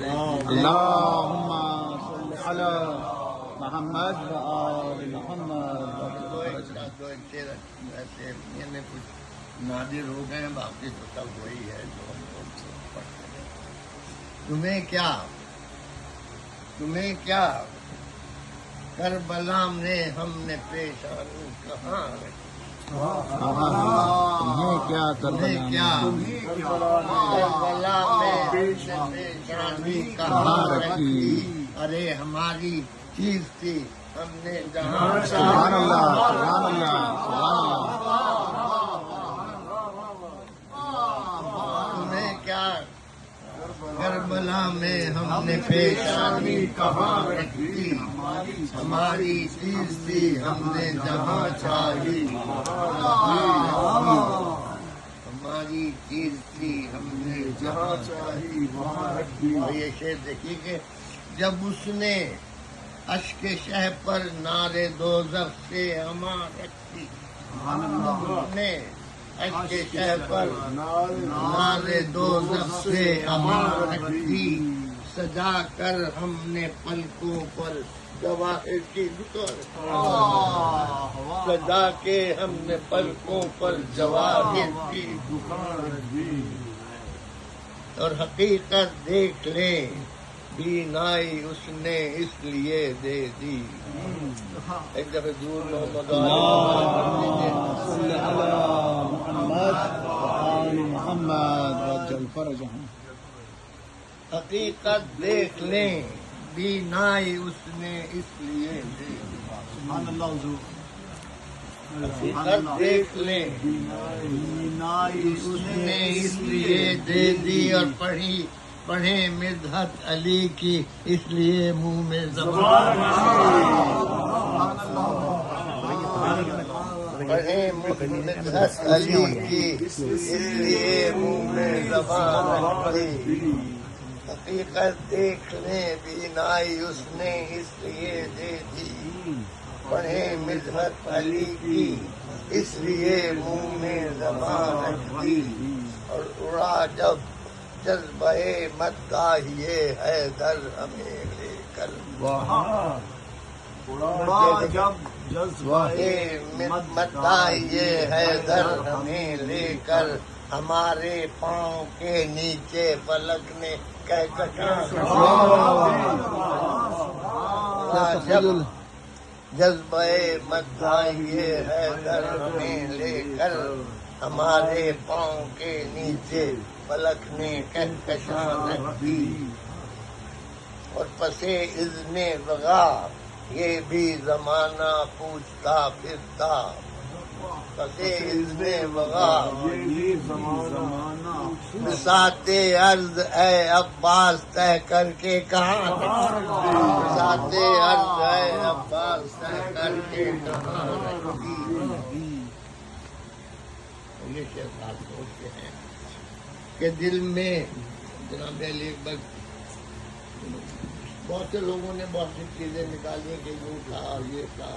اللهم صل على محمد و آل محمد. میں کچھ نادر ہو گئے، باقی تو سب وہی ہے جو ہم لوگ پڑھتے ہیں. تمہیں کیا کربلا میں ہم نے پیشانی کہاں رکھی؟ تمہیں کیا تمہیں کیا کربلا میں پیشانی کہاں رکھی؟ ارے ہماری چیز تھی ہم نے جہاں سبحان اللہ سبحان اللہ سبحان اللہ. تمہیں کیا کربلا میں ہم نے پیشانی کہاں رکھی؟ ہماری چیز تھی ہم نے جہاں چاہی. ہماری چیز تھی ہم نے جہاں چاہی وہاں رکھی. یہ شعر دیکھیے کہ جب اس نے اشک شہ پر نارے دوزخ سے امان رکھی، نے اشک شہ پر نارے دوزخ سے امان رکھی، سجا کر ہم نے پلکوں پر جواہر کی دکان، سجا کے ہم نے پلکوں پر جواہر کی دکان. اور حقیقت دیکھ لیں بینائی اس نے اس لیے دے دی. ایک دفعہ دور محمد صل على محمد و آل محمد وعجل فرجهم. حقیقت دیکھ لیں بینائی اس نے اس لیے دے دی. سبحان اللہ حضور. حقیقت دیکھ لیں اس نے اس لیے دے دی. اور پڑھیں مدحت علی کی اس لیے منہ میں زبان، پڑھیں مدحت علی کی اس لیے منہ میں زبان رکھی. حقیقت دیکھ لیں بینائی اس نے اس لیے دے دی. پڑھیں مدحت علی کی اس لیے منہ میں زبان رکھی. اور اڑا جب جذبہ مداحیے حیدر ہمیں لے کر، جب مداحیے حیدر ہمیں لے کر، ہمارے پاؤں کے نیچے فلک نے جب جذبہ مداحیے حیدر ہمیں لے کر، ہمارے پاؤں کے نیچے فلک نے کہکشاں رکھی. اور پسے اذن وغا یہ بھی زمانہ پوچھتا پھرتا، پسے اذن وغا بساط عرض اے عباس طے کر کے کہاں رکھی؟ بساط عرض اے عباس طے کر کے کہاں رکھی. یہ شعر آپ سوچتے ہیں کہ دل میں جناب علی اکبر بہت سے لوگوں نے بہت سی چیزیں نکالی کہ یوں تھا اور یہ تھا.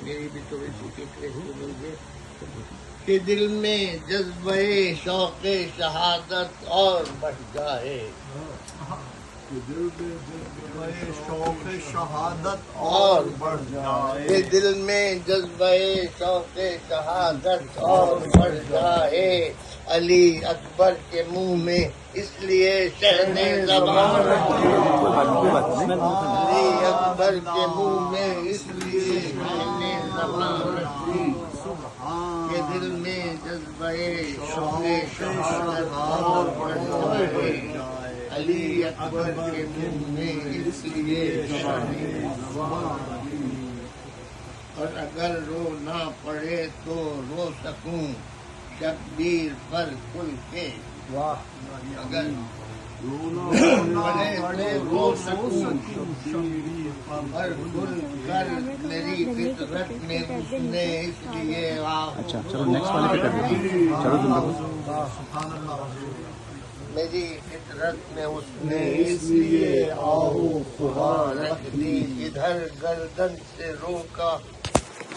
میری بھی تھوڑی سی فکر مل گئی کہ دل میں جذبہ شوق شہادت اور بڑھ جائے، شوق شہادت اور بڑھ جائے. کہ دل میں جذبہ شوق شہادت اور بڑھ جائے. علی اکبر کے منہ میں اس لیے شہن زبان رکھی، علی اکبر کے منہ میں اس لیے شہن زبان رکھی. کہ دل میں جذبہ شوق شہادت اور بڑھ جائے. علی اکبر کے منہ میں اس لیے شہن زبان رکھی. اور اگر رو نہ پڑے تو رو سکوں شبیر پر کھل کے، اگر پڑے رو سکوں پر کھل کر، میری فطرت میں اس نے اس لیے اچھا چلو نیکسٹ والے پہ کر دیتے ہیں. چلو تم لوگ میری فطرت میں اس نے اس لیے آہو سبحان رکھ دی. ادھر گردن سے روکا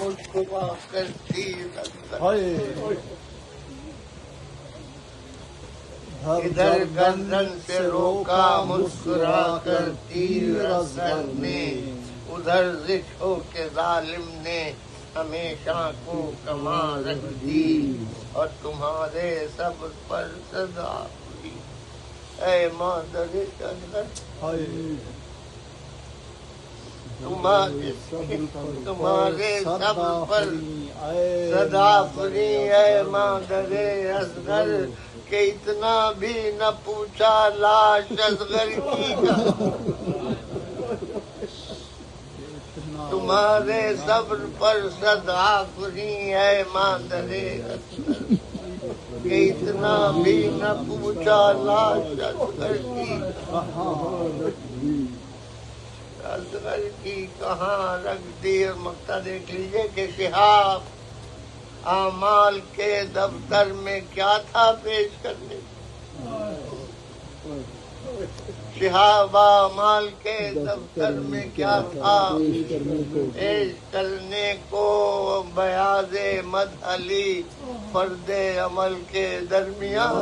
مسکرا کرتی ادھر گردن سے روکا مسکرا کر تیر اصغر نے، ادھر ذکر کے ظالم نے ہمیشہ کو کما رکھ دی، اور تمہارے صبر پر صدا ہوئی اے مادر اصغر، تمہارے صبر پر صدا پری اے مادر اصغر، کہ اتنا بھی نہ پوچھا لاش اصغر کی تمہارے صبر پر صدا پری اے مادر اصغر، کہ اتنا بھی نہ پوچھا لاش اصغر کی، اصغر کی کہاں رکھ دی۔ اور مقطع دیکھ لیجئے کہ شہاب اعمال کے دفتر میں کیا تھا پیش کرنے، شہاب اعمال کے دفتر میں کیا تھا پیش کرنے کو، بیاض مدحلی فرد عمل کے درمیان،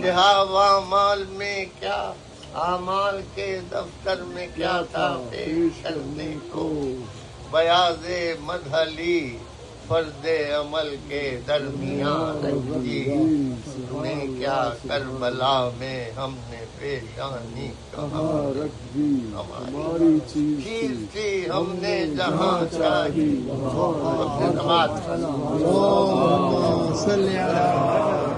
شہاب اعمال میں کیا، اعمال کے دفتر میں کیا تھا پیش کرنے کو، بیاض مدحلی فرد عمل کے درمیان رکھی، تمہیں کیا کربلا میں ہم نے پیشانی کہاں رکھ دی، ہماری چیز تھی ہم نے جہاں چاہی، اللہم صلی علی